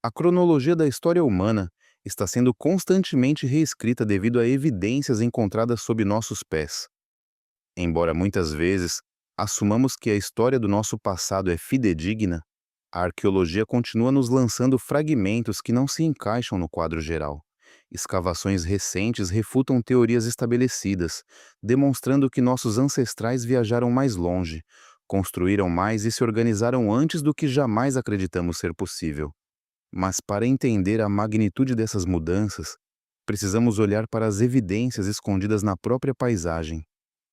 A cronologia da história humana está sendo constantemente reescrita devido a evidências encontradas sob nossos pés. Embora muitas vezes assumamos que a história do nosso passado é fidedigna, a arqueologia continua nos lançando fragmentos que não se encaixam no quadro geral. Escavações recentes refutam teorias estabelecidas, demonstrando que nossos ancestrais viajaram mais longe, construíram mais e se organizaram antes do que jamais acreditamos ser possível. Mas para entender a magnitude dessas mudanças, precisamos olhar para as evidências escondidas na própria paisagem.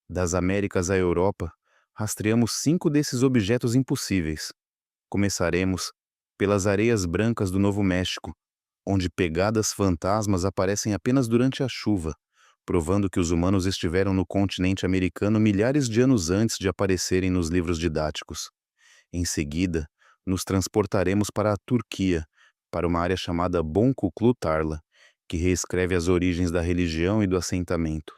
Das Américas à Europa, rastreamos 5 desses objetos impossíveis. Começaremos pelas areias brancas do Novo México, onde pegadas fantasmas aparecem apenas durante a chuva, provando que os humanos estiveram no continente americano milhares de anos antes de aparecerem nos livros didáticos. Em seguida, nos transportaremos para a Turquia, para uma área chamada Bon Kuklu Tarla, que reescreve as origens da religião e do assentamento.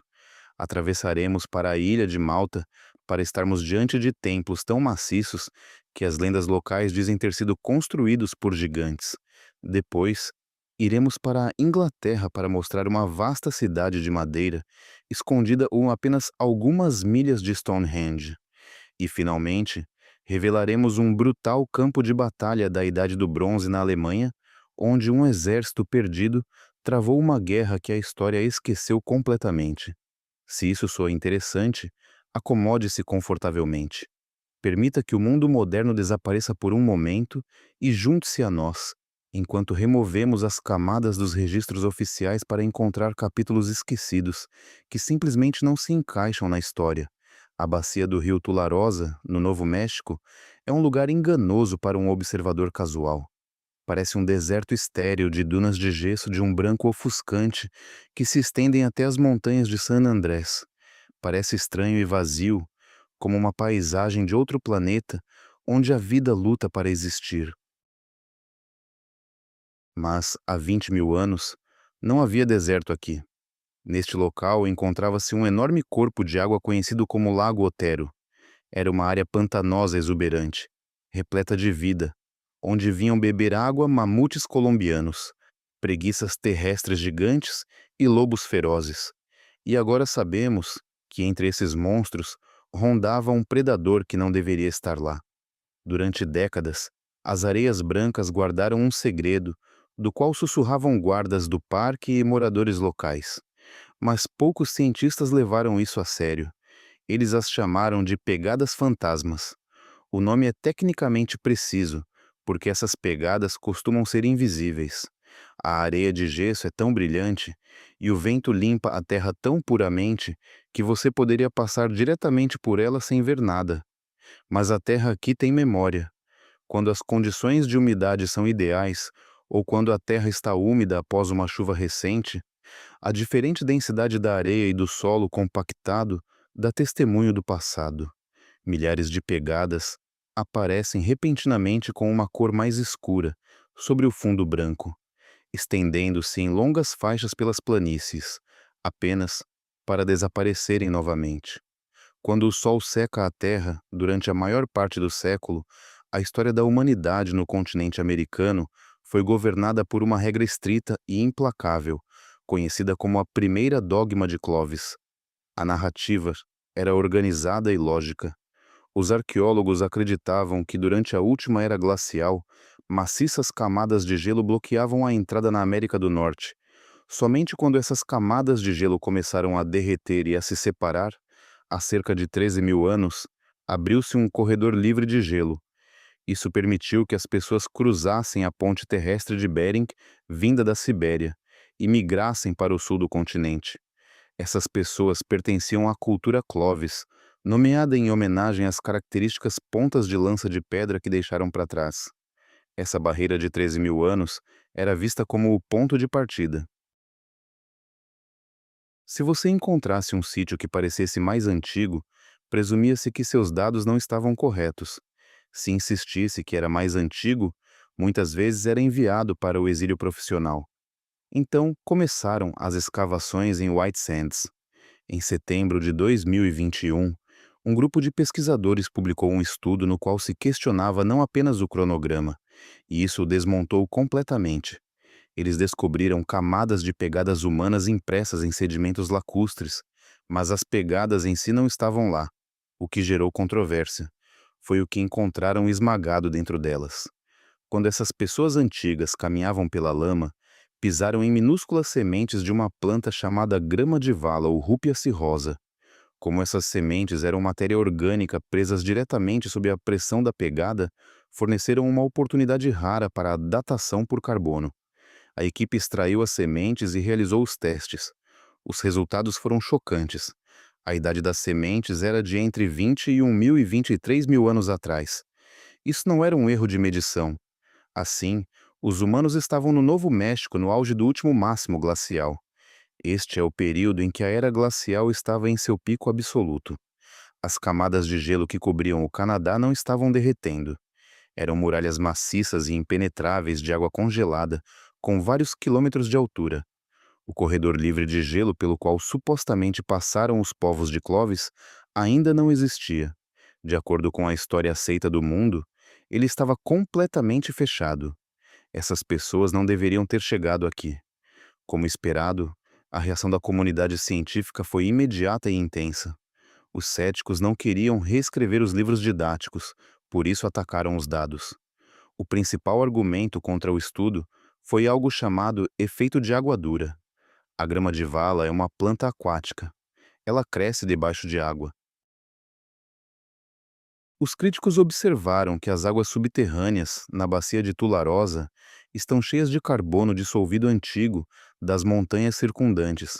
Atravessaremos para a ilha de Malta para estarmos diante de templos tão maciços que as lendas locais dizem ter sido construídos por gigantes. Depois, iremos para a Inglaterra para mostrar uma vasta cidade de madeira, escondida a apenas algumas milhas de Stonehenge. E, finalmente, revelaremos um brutal campo de batalha da Idade do Bronze na Alemanha, onde um exército perdido travou uma guerra que a história esqueceu completamente. Se isso soa interessante, acomode-se confortavelmente. Permita que o mundo moderno desapareça por um momento e junte-se a nós, enquanto removemos as camadas dos registros oficiais para encontrar capítulos esquecidos, que simplesmente não se encaixam na história. A bacia do rio Tularosa, no Novo México, é um lugar enganoso para um observador casual. Parece um deserto estéril de dunas de gesso de um branco ofuscante que se estendem até as montanhas de San Andrés. Parece estranho e vazio, como uma paisagem de outro planeta onde a vida luta para existir. Mas, há 20 mil anos, não havia deserto aqui. Neste local encontrava-se um enorme corpo de água conhecido como Lago Otero. Era uma área pantanosa exuberante, repleta de vida, onde vinham beber água mamutes colombianos, preguiças terrestres gigantes e lobos ferozes. E agora sabemos que entre esses monstros rondava um predador que não deveria estar lá. Durante décadas, as areias brancas guardaram um segredo, do qual sussurravam guardas do parque e moradores locais. Mas poucos cientistas levaram isso a sério. Eles as chamaram de pegadas fantasmas. O nome é tecnicamente preciso, porque essas pegadas costumam ser invisíveis. A areia de gesso é tão brilhante e o vento limpa a terra tão puramente que você poderia passar diretamente por ela sem ver nada. Mas a terra aqui tem memória. Quando as condições de umidade são ideais, ou quando a terra está úmida após uma chuva recente, a diferente densidade da areia e do solo compactado dá testemunho do passado. Milhares de pegadas aparecem repentinamente com uma cor mais escura sobre o fundo branco, estendendo-se em longas faixas pelas planícies, apenas para desaparecerem novamente. Quando o sol seca a terra durante a maior parte do século, a história da humanidade no continente americano foi governada por uma regra estrita e implacável, conhecida como a primeira dogma de Clovis. A narrativa era organizada e lógica. Os arqueólogos acreditavam que durante a última era glacial, maciças camadas de gelo bloqueavam a entrada na América do Norte. Somente quando essas camadas de gelo começaram a derreter e a se separar, há cerca de 13 mil anos, abriu-se um corredor livre de gelo. Isso permitiu que as pessoas cruzassem a ponte terrestre de Bering, vinda da Sibéria, e migrassem para o sul do continente. Essas pessoas pertenciam à cultura Clovis, nomeada em homenagem às características pontas de lança de pedra que deixaram para trás. Essa barreira de 13 mil anos era vista como o ponto de partida. Se você encontrasse um sítio que parecesse mais antigo, presumia-se que seus dados não estavam corretos. Se insistisse que era mais antigo, muitas vezes era enviado para o exílio profissional. Então, começaram as escavações em White Sands. Em setembro de 2021, um grupo de pesquisadores publicou um estudo no qual se questionava não apenas o cronograma, e isso o desmontou completamente. Eles descobriram camadas de pegadas humanas impressas em sedimentos lacustres, mas as pegadas em si não estavam lá, o que gerou controvérsia. Foi o que encontraram esmagado dentro delas. Quando essas pessoas antigas caminhavam pela lama, pisaram em minúsculas sementes de uma planta chamada grama de vala ou rúpia rosa. Como essas sementes eram matéria orgânica presas diretamente sob a pressão da pegada, forneceram uma oportunidade rara para a datação por carbono. A equipe extraiu as sementes e realizou os testes. Os resultados foram chocantes. A idade das sementes era de entre 21.000 e 23.000 anos atrás. Isso não era um erro de medição. Assim, os humanos estavam no Novo México no auge do último máximo glacial. Este é o período em que a era glacial estava em seu pico absoluto. As camadas de gelo que cobriam o Canadá não estavam derretendo. Eram muralhas maciças e impenetráveis de água congelada, com vários quilômetros de altura. O corredor livre de gelo pelo qual supostamente passaram os povos de Clovis ainda não existia. De acordo com a história aceita do mundo, ele estava completamente fechado. Essas pessoas não deveriam ter chegado aqui. Como esperado, a reação da comunidade científica foi imediata e intensa. Os céticos não queriam reescrever os livros didáticos, por isso atacaram os dados. O principal argumento contra o estudo foi algo chamado efeito de água dura. A grama de vala é uma planta aquática. Ela cresce debaixo de água. Os críticos observaram que as águas subterrâneas, na bacia de Tularosa, estão cheias de carbono dissolvido antigo das montanhas circundantes.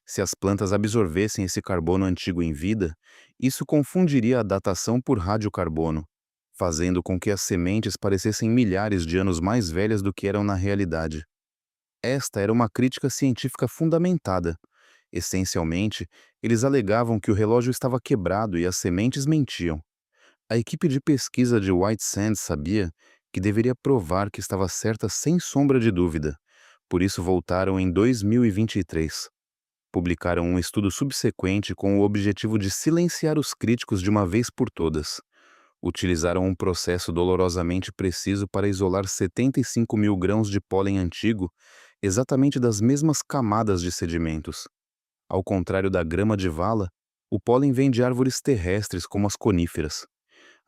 Se as plantas absorvessem esse carbono antigo em vida, isso confundiria a datação por radiocarbono, fazendo com que as sementes parecessem milhares de anos mais velhas do que eram na realidade. Esta era uma crítica científica fundamentada. Essencialmente, eles alegavam que o relógio estava quebrado e as sementes mentiam. A equipe de pesquisa de White Sands sabia que deveria provar que estava certa sem sombra de dúvida. Por isso voltaram em 2023. Publicaram um estudo subsequente com o objetivo de silenciar os críticos de uma vez por todas. Utilizaram um processo dolorosamente preciso para isolar 75 mil grãos de pólen antigo, exatamente das mesmas camadas de sedimentos. Ao contrário da grama de vala, o pólen vem de árvores terrestres como as coníferas.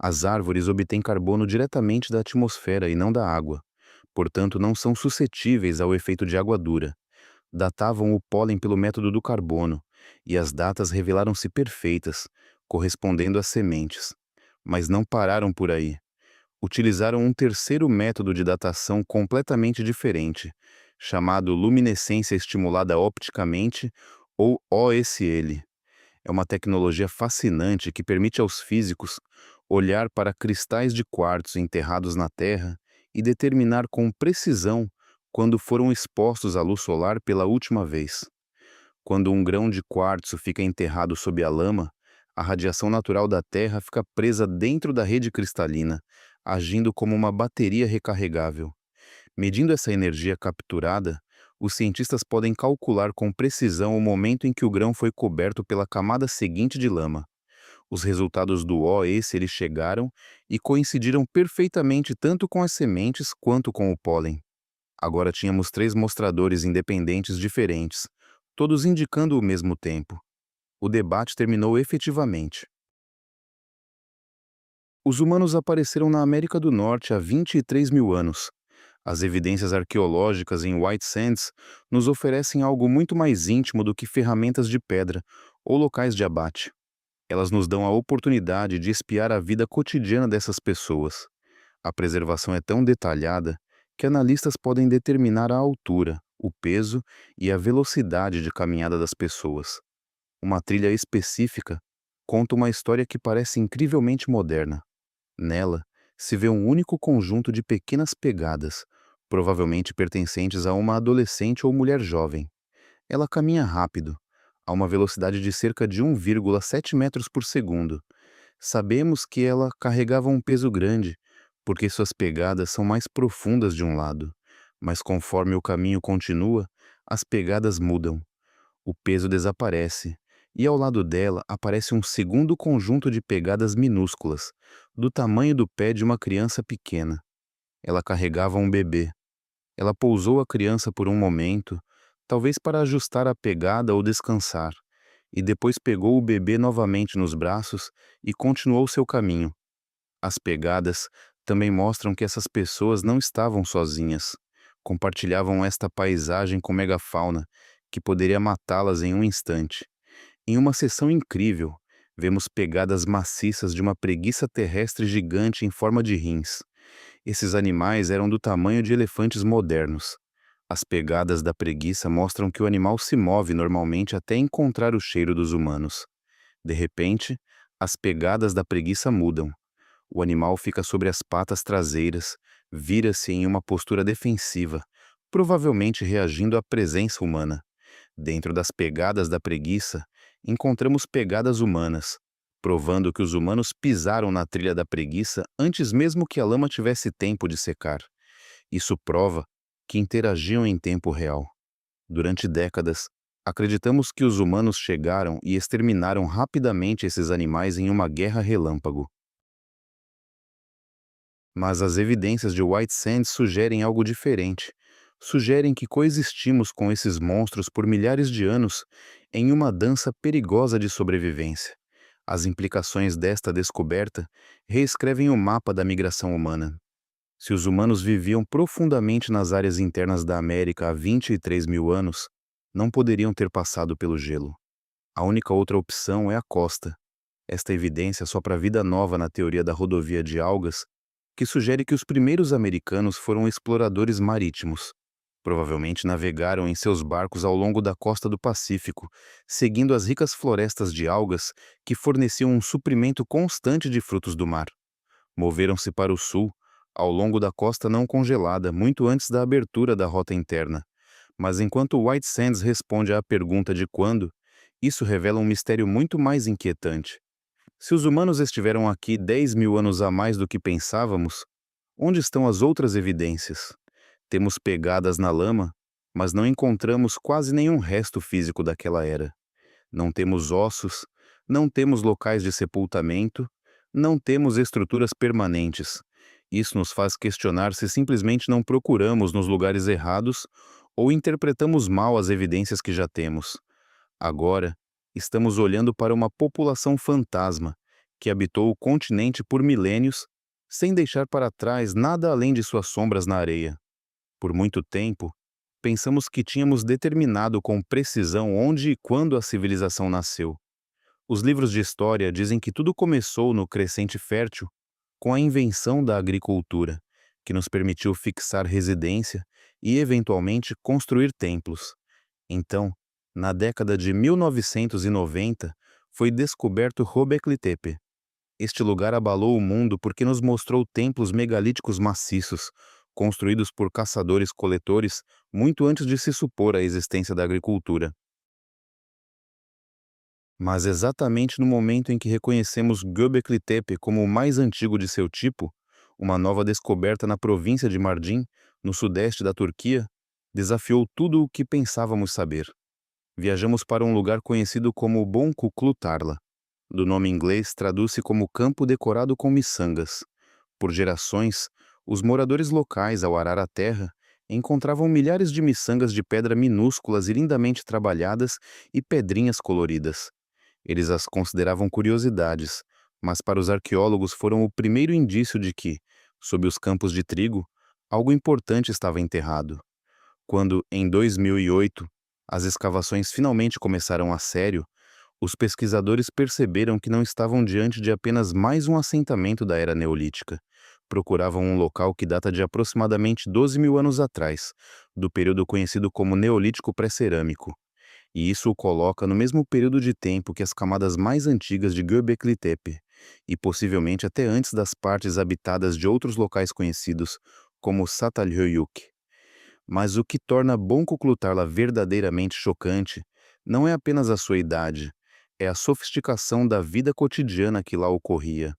As árvores obtêm carbono diretamente da atmosfera e não da água, portanto não são suscetíveis ao efeito de água dura. Datavam o pólen pelo método do carbono, e as datas revelaram-se perfeitas, correspondendo às sementes. Mas não pararam por aí. Utilizaram um terceiro método de datação completamente diferente, chamado luminescência estimulada opticamente, ou OSL. É uma tecnologia fascinante que permite aos físicos olhar para cristais de quartzo enterrados na Terra e determinar com precisão quando foram expostos à luz solar pela última vez. Quando um grão de quartzo fica enterrado sob a lama, a radiação natural da Terra fica presa dentro da rede cristalina, agindo como uma bateria recarregável. Medindo essa energia capturada, os cientistas podem calcular com precisão o momento em que o grão foi coberto pela camada seguinte de lama. Os resultados do OS eles chegaram e coincidiram perfeitamente tanto com as sementes quanto com o pólen. Agora tínhamos três mostradores independentes diferentes, todos indicando o mesmo tempo. O debate terminou efetivamente. Os humanos apareceram na América do Norte há 23 mil anos. As evidências arqueológicas em White Sands nos oferecem algo muito mais íntimo do que ferramentas de pedra ou locais de abate. Elas nos dão a oportunidade de espiar a vida cotidiana dessas pessoas. A preservação é tão detalhada que analistas podem determinar a altura, o peso e a velocidade de caminhada das pessoas. Uma trilha específica conta uma história que parece incrivelmente moderna. Nela, se vê um único conjunto de pequenas pegadas, provavelmente pertencentes a uma adolescente ou mulher jovem. Ela caminha rápido, a uma velocidade de cerca de 1,7 metros por segundo. Sabemos que ela carregava um peso grande, porque suas pegadas são mais profundas de um lado. Mas conforme o caminho continua, as pegadas mudam. O peso desaparece, e ao lado dela aparece um segundo conjunto de pegadas minúsculas, do tamanho do pé de uma criança pequena. Ela carregava um bebê. Ela pousou a criança por um momento, talvez para ajustar a pegada ou descansar, e depois pegou o bebê novamente nos braços e continuou seu caminho. As pegadas também mostram que essas pessoas não estavam sozinhas. Compartilhavam esta paisagem com megafauna, que poderia matá-las em um instante. Em uma sessão incrível, vemos pegadas maciças de uma preguiça terrestre gigante em forma de rins. Esses animais eram do tamanho de elefantes modernos. As pegadas da preguiça mostram que o animal se move normalmente até encontrar o cheiro dos humanos. De repente, as pegadas da preguiça mudam. O animal fica sobre as patas traseiras, vira-se em uma postura defensiva, provavelmente reagindo à presença humana. Dentro das pegadas da preguiça, encontramos pegadas humanas, provando que os humanos pisaram na trilha da preguiça antes mesmo que a lama tivesse tempo de secar. Isso prova que interagiam em tempo real. Durante décadas, acreditamos que os humanos chegaram e exterminaram rapidamente esses animais em uma guerra relâmpago. Mas as evidências de White Sands sugerem algo diferente. Sugerem que coexistimos com esses monstros por milhares de anos em uma dança perigosa de sobrevivência. As implicações desta descoberta reescrevem o mapa da migração humana. Se os humanos viviam profundamente nas áreas internas da América há 23 mil anos, não poderiam ter passado pelo gelo. A única outra opção é a costa. Esta evidência sopra vida nova na teoria da rodovia de algas, que sugere que os primeiros americanos foram exploradores marítimos. Provavelmente navegaram em seus barcos ao longo da costa do Pacífico, seguindo as ricas florestas de algas que forneciam um suprimento constante de frutos do mar. Moveram-se para o sul, ao longo da costa não congelada, muito antes da abertura da rota interna. Mas enquanto White Sands responde à pergunta de quando, isso revela um mistério muito mais inquietante. Se os humanos estiveram aqui 10 mil anos a mais do que pensávamos, onde estão as outras evidências? Temos pegadas na lama, mas não encontramos quase nenhum resto físico daquela era. Não temos ossos, não temos locais de sepultamento, não temos estruturas permanentes. Isso nos faz questionar se simplesmente não procuramos nos lugares errados ou interpretamos mal as evidências que já temos. Agora, estamos olhando para uma população fantasma que habitou o continente por milênios, sem deixar para trás nada além de suas sombras na areia. Por muito tempo, pensamos que tínhamos determinado com precisão onde e quando a civilização nasceu. Os livros de história dizem que tudo começou no Crescente Fértil, com a invenção da agricultura, que nos permitiu fixar residência e, eventualmente, construir templos. Então, na década de 1990, foi descoberto Göbekli Tepe. Este lugar abalou o mundo porque nos mostrou templos megalíticos maciços, construídos por caçadores-coletores muito antes de se supor a existência da agricultura. Mas exatamente no momento em que reconhecemos Göbekli Tepe como o mais antigo de seu tipo, uma nova descoberta na província de Mardin, no sudeste da Turquia, desafiou tudo o que pensávamos saber. Viajamos para um lugar conhecido como Bon Kuklu Tarla. Do nome inglês, traduz-se como campo decorado com miçangas. Por gerações, os moradores locais, ao arar a terra, encontravam milhares de miçangas de pedra minúsculas e lindamente trabalhadas e pedrinhas coloridas. Eles as consideravam curiosidades, mas para os arqueólogos foram o primeiro indício de que, sob os campos de trigo, algo importante estava enterrado. Quando, em 2008, as escavações finalmente começaram a sério, os pesquisadores perceberam que não estavam diante de apenas mais um assentamento da era neolítica. Procuravam um local que data de aproximadamente 12 mil anos atrás, do período conhecido como Neolítico Pré-Cerâmico. E isso o coloca no mesmo período de tempo que as camadas mais antigas de Göbekli Tepe, e possivelmente até antes das partes habitadas de outros locais conhecidos, como Çatalhöyük. Mas o que torna Bon Kuklutárla verdadeiramente chocante não é apenas a sua idade, é a sofisticação da vida cotidiana que lá ocorria.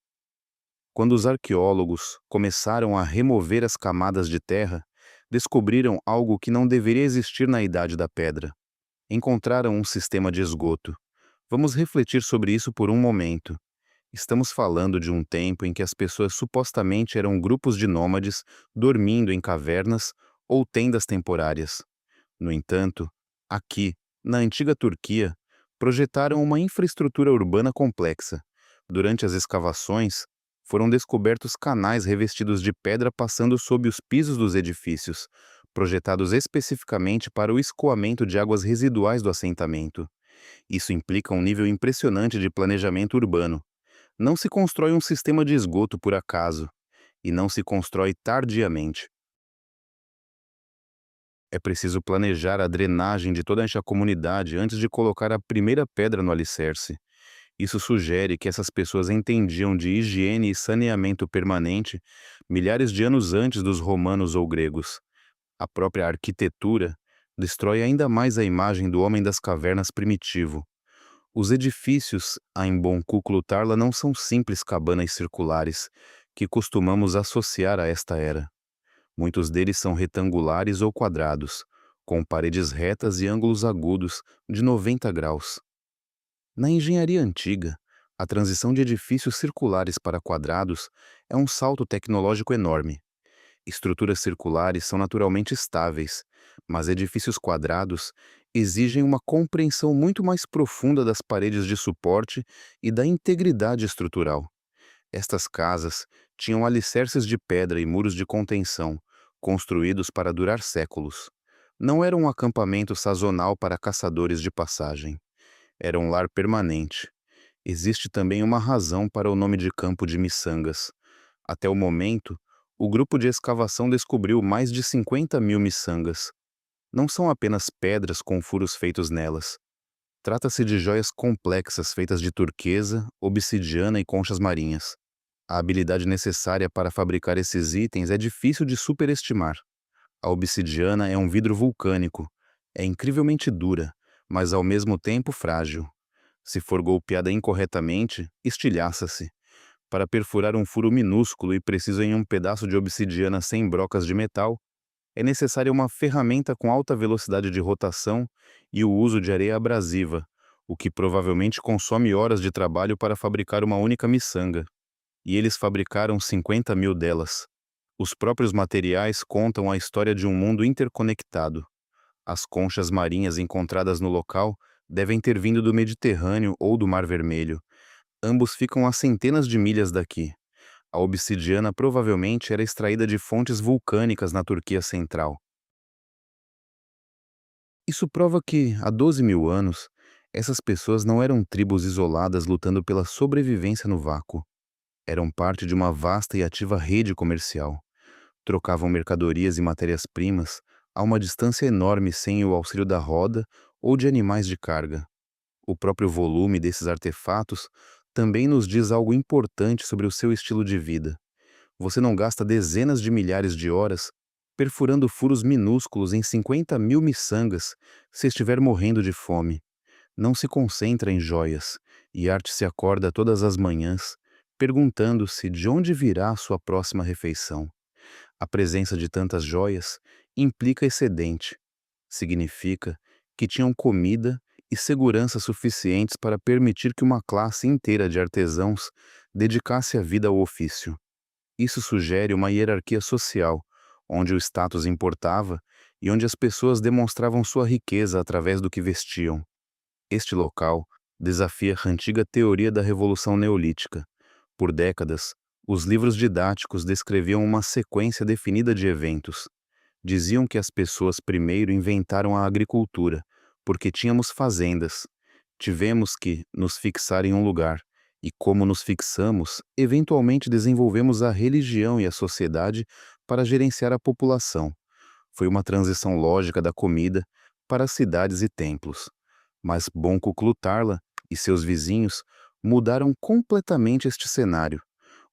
Quando os arqueólogos começaram a remover as camadas de terra, descobriram algo que não deveria existir na Idade da Pedra. Encontraram um sistema de esgoto. Vamos refletir sobre isso por um momento. Estamos falando de um tempo em que as pessoas supostamente eram grupos de nômades dormindo em cavernas ou tendas temporárias. No entanto, aqui, na antiga Turquia, projetaram uma infraestrutura urbana complexa. Durante as escavações, foram descobertos canais revestidos de pedra passando sob os pisos dos edifícios, projetados especificamente para o escoamento de águas residuais do assentamento. Isso implica um nível impressionante de planejamento urbano. Não se constrói um sistema de esgoto por acaso, e não se constrói tardiamente. É preciso planejar a drenagem de toda esta comunidade antes de colocar a primeira pedra no alicerce. Isso sugere que essas pessoas entendiam de higiene e saneamento permanente milhares de anos antes dos romanos ou gregos. A própria arquitetura destrói ainda mais a imagem do homem das cavernas primitivo. Os edifícios a Tarla não são simples cabanas circulares que costumamos associar a esta era. Muitos deles são retangulares ou quadrados, com paredes retas e ângulos agudos de 90 graus. Na engenharia antiga, a transição de edifícios circulares para quadrados é um salto tecnológico enorme. Estruturas circulares são naturalmente estáveis, mas edifícios quadrados exigem uma compreensão muito mais profunda das paredes de suporte e da integridade estrutural. Estas casas tinham alicerces de pedra e muros de contenção, construídos para durar séculos. Não era um acampamento sazonal para caçadores de passagem. Era um lar permanente. Existe também uma razão para o nome de Campo de Miçangas. Até o momento, o grupo de escavação descobriu mais de 50.000 miçangas. Não são apenas pedras com furos feitos nelas. Trata-se de joias complexas feitas de turquesa, obsidiana e conchas marinhas. A habilidade necessária para fabricar esses itens é difícil de superestimar. A obsidiana é um vidro vulcânico. É incrivelmente dura, mas ao mesmo tempo frágil. Se for golpeada incorretamente, estilhaça-se. Para perfurar um furo minúsculo e preciso em um pedaço de obsidiana sem brocas de metal, é necessária uma ferramenta com alta velocidade de rotação e o uso de areia abrasiva, o que provavelmente consome horas de trabalho para fabricar uma única miçanga. E eles fabricaram 50.000 delas. Os próprios materiais contam a história de um mundo interconectado. As conchas marinhas encontradas no local devem ter vindo do Mediterrâneo ou do Mar Vermelho. Ambos ficam a centenas de milhas daqui. A obsidiana provavelmente era extraída de fontes vulcânicas na Turquia Central. Isso prova que, há 12.000 anos, essas pessoas não eram tribos isoladas lutando pela sobrevivência no vácuo. Eram parte de uma vasta e ativa rede comercial. Trocavam mercadorias e matérias-primas a uma distância enorme sem o auxílio da roda ou de animais de carga. O próprio volume desses artefatos também nos diz algo importante sobre o seu estilo de vida. Você não gasta dezenas de milhares de horas perfurando furos minúsculos em 50.000 miçangas se estiver morrendo de fome. Não se concentra em joias, e Art se acorda todas as manhãs perguntando-se de onde virá a sua próxima refeição. A presença de tantas joias implica excedente. Significa que tinham comida e segurança suficientes para permitir que uma classe inteira de artesãos dedicasse a vida ao ofício. Isso sugere uma hierarquia social, onde o status importava e onde as pessoas demonstravam sua riqueza através do que vestiam. Este local desafia a antiga teoria da Revolução Neolítica. Por décadas, os livros didáticos descreviam uma sequência definida de eventos. Diziam que as pessoas primeiro inventaram a agricultura, porque tínhamos fazendas. Tivemos que nos fixar em um lugar, e como nos fixamos, eventualmente desenvolvemos a religião e a sociedade para gerenciar a população. Foi uma transição lógica da comida para as cidades e templos. Mas Bonkuklutārla e seus vizinhos mudaram completamente este cenário.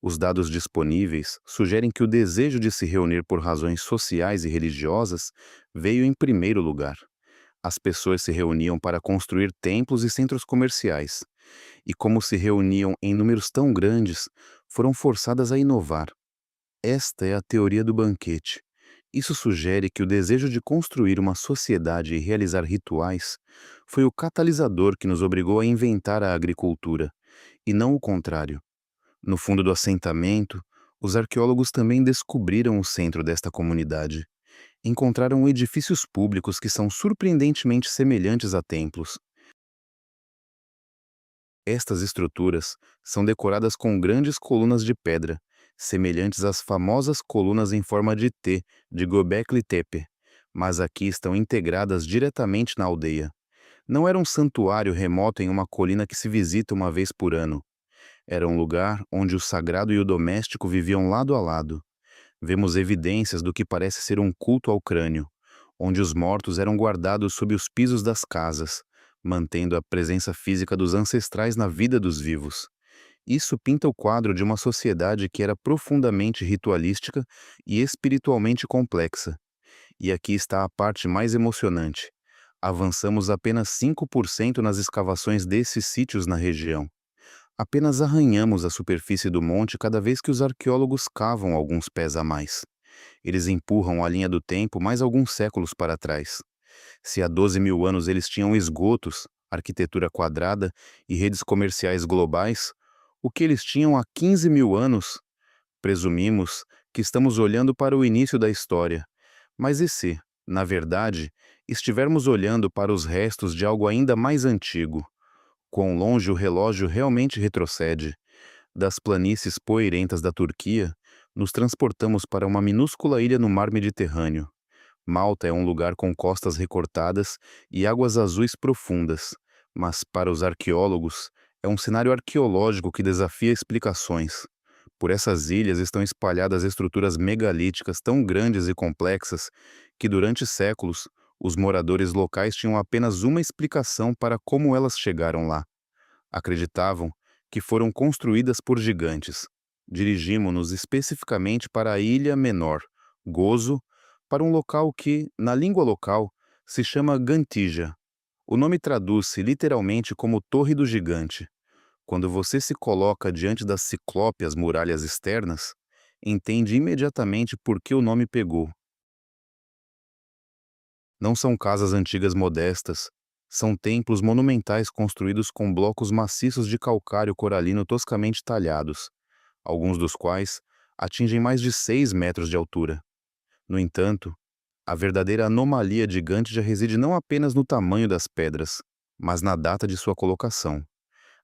Os dados disponíveis sugerem que o desejo de se reunir por razões sociais e religiosas veio em primeiro lugar. As pessoas se reuniam para construir templos e centros comerciais, e como se reuniam em números tão grandes, foram forçadas a inovar. Esta é a teoria do banquete. Isso sugere que o desejo de construir uma sociedade e realizar rituais foi o catalisador que nos obrigou a inventar a agricultura, e não o contrário. No fundo do assentamento, os arqueólogos também descobriram o centro desta comunidade. Encontraram edifícios públicos que são surpreendentemente semelhantes a templos. Estas estruturas são decoradas com grandes colunas de pedra, semelhantes às famosas colunas em forma de T de Göbekli Tepe, mas aqui estão integradas diretamente na aldeia. Não era um santuário remoto em uma colina que se visita uma vez por ano. Era um lugar onde o sagrado e o doméstico viviam lado a lado. Vemos evidências do que parece ser um culto ao crânio, onde os mortos eram guardados sob os pisos das casas, mantendo a presença física dos ancestrais na vida dos vivos. Isso pinta o quadro de uma sociedade que era profundamente ritualística e espiritualmente complexa. E aqui está a parte mais emocionante. Avançamos apenas 5% nas escavações desses sítios na região. Apenas arranhamos a superfície do monte cada vez que os arqueólogos cavam alguns pés a mais. Eles empurram a linha do tempo mais alguns séculos para trás. Se há 12 mil anos eles tinham esgotos, arquitetura quadrada e redes comerciais globais, o que eles tinham há 15 mil anos? Presumimos que estamos olhando para o início da história. Mas e se, na verdade, estivermos olhando para os restos de algo ainda mais antigo? Quão longe o relógio realmente retrocede? Das planícies poeirentas da Turquia, nos transportamos para uma minúscula ilha no mar Mediterrâneo. Malta é um lugar com costas recortadas e águas azuis profundas, mas para os arqueólogos, é um cenário arqueológico que desafia explicações. Por essas ilhas estão espalhadas estruturas megalíticas tão grandes e complexas que, durante séculos, os moradores locais tinham apenas uma explicação para como elas chegaram lá. Acreditavam que foram construídas por gigantes. Dirigimos-nos especificamente para a Ilha Menor, Gozo, para um local que, na língua local, se chama Gantija. O nome traduz-se literalmente como Torre do Gigante. Quando você se coloca diante das ciclópeas muralhas externas, entende imediatamente por que o nome pegou. Não são casas antigas modestas, são templos monumentais construídos com blocos maciços de calcário coralino toscamente talhados, alguns dos quais atingem mais de 6 metros de altura. No entanto, a verdadeira anomalia gigante já reside não apenas no tamanho das pedras, mas na data de sua colocação.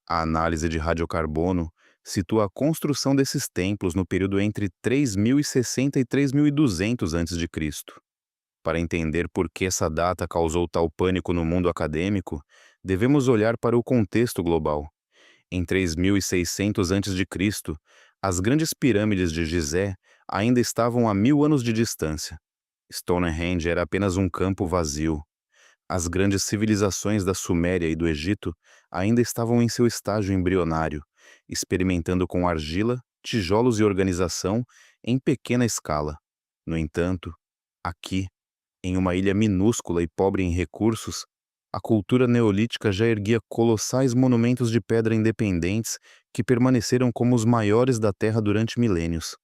A análise de radiocarbono situa a construção desses templos no período entre 3060 e 3200 a.C. Para entender por que essa data causou tal pânico no mundo acadêmico, devemos olhar para o contexto global. Em 3600 a.C., as grandes pirâmides de Gizé ainda estavam a 1000 anos de distância. Stonehenge era apenas um campo vazio. As grandes civilizações da Suméria e do Egito ainda estavam em seu estágio embrionário, experimentando com argila, tijolos e organização em pequena escala. No entanto, aqui, em uma ilha minúscula e pobre em recursos, a cultura neolítica já erguia colossais monumentos de pedra independentes que permaneceram como os maiores da Terra durante milênios.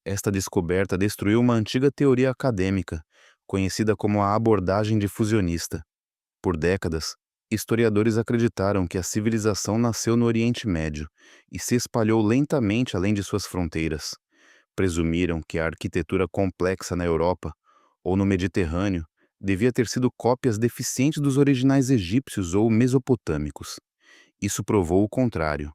Esta descoberta destruiu uma antiga teoria acadêmica, conhecida como a abordagem difusionista. Por décadas, historiadores acreditaram que a civilização nasceu no Oriente Médio e se espalhou lentamente além de suas fronteiras. Presumiram que a arquitetura complexa na Europa ou no Mediterrâneo devia ter sido cópias deficientes dos originais egípcios ou mesopotâmicos. Isso provou o contrário.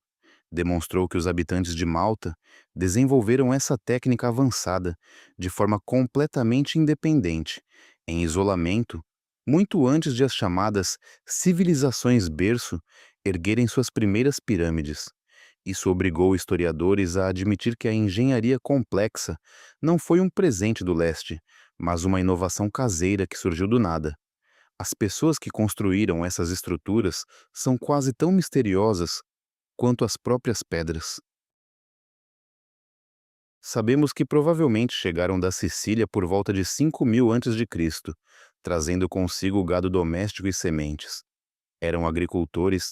Demonstrou que os habitantes de Malta desenvolveram essa técnica avançada de forma completamente independente, em isolamento, muito antes de as chamadas civilizações berço erguerem suas primeiras pirâmides. Isso obrigou historiadores a admitir que a engenharia complexa não foi um presente do leste, mas uma inovação caseira que surgiu do nada. As pessoas que construíram essas estruturas são quase tão misteriosas quanto as próprias pedras. Sabemos que provavelmente chegaram da Sicília por volta de 5000 a.C., trazendo consigo gado doméstico e sementes. Eram agricultores,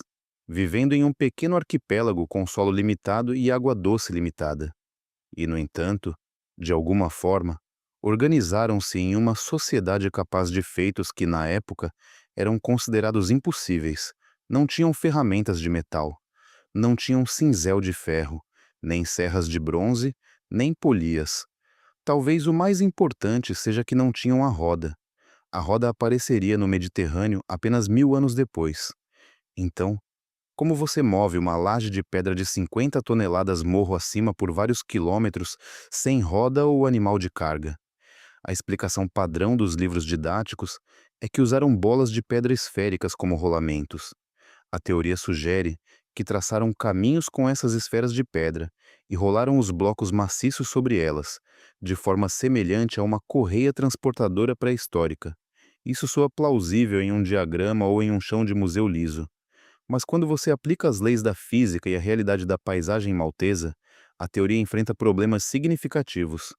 vivendo em um pequeno arquipélago com solo limitado e água doce limitada. E, no entanto, de alguma forma, organizaram-se em uma sociedade capaz de feitos que, na época, eram considerados impossíveis. Não tinham ferramentas de metal, não tinham cinzel de ferro, nem serras de bronze, nem polias. Talvez o mais importante seja que não tinham a roda. A roda apareceria no Mediterrâneo apenas 1000 anos depois. Então, como você move uma laje de pedra de 50 toneladas morro acima por vários quilômetros sem roda ou animal de carga? A explicação padrão dos livros didáticos é que usaram bolas de pedra esféricas como rolamentos. A teoria sugere que traçaram caminhos com essas esferas de pedra e rolaram os blocos maciços sobre elas, de forma semelhante a uma correia transportadora pré-histórica. Isso soa plausível em um diagrama ou em um chão de museu liso. Mas quando você aplica as leis da física e a realidade da paisagem maltesa, a teoria enfrenta problemas significativos.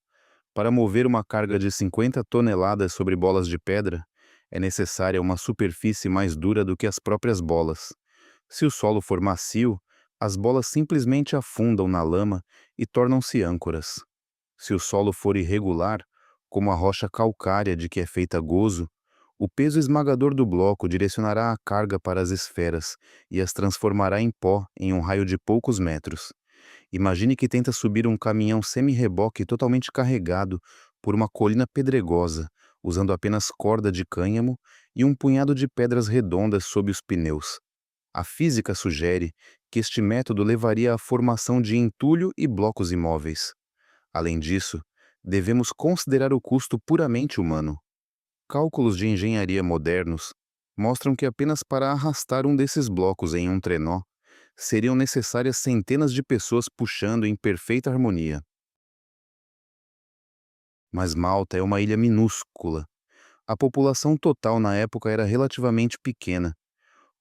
Para mover uma carga de 50 toneladas sobre bolas de pedra, é necessária uma superfície mais dura do que as próprias bolas. Se o solo for macio, as bolas simplesmente afundam na lama e tornam-se âncoras. Se o solo for irregular, como a rocha calcária de que é feita gozo, o peso esmagador do bloco direcionará a carga para as esferas e as transformará em pó em um raio de poucos metros. Imagine que tenta subir um caminhão semi-reboque totalmente carregado por uma colina pedregosa, usando apenas corda de cânhamo e um punhado de pedras redondas sob os pneus. A física sugere que este método levaria à formação de entulho e blocos imóveis. Além disso, devemos considerar o custo puramente humano. Cálculos de engenharia modernos mostram que apenas para arrastar um desses blocos em um trenó, seriam necessárias centenas de pessoas puxando em perfeita harmonia. Mas Malta é uma ilha minúscula. A população total na época era relativamente pequena.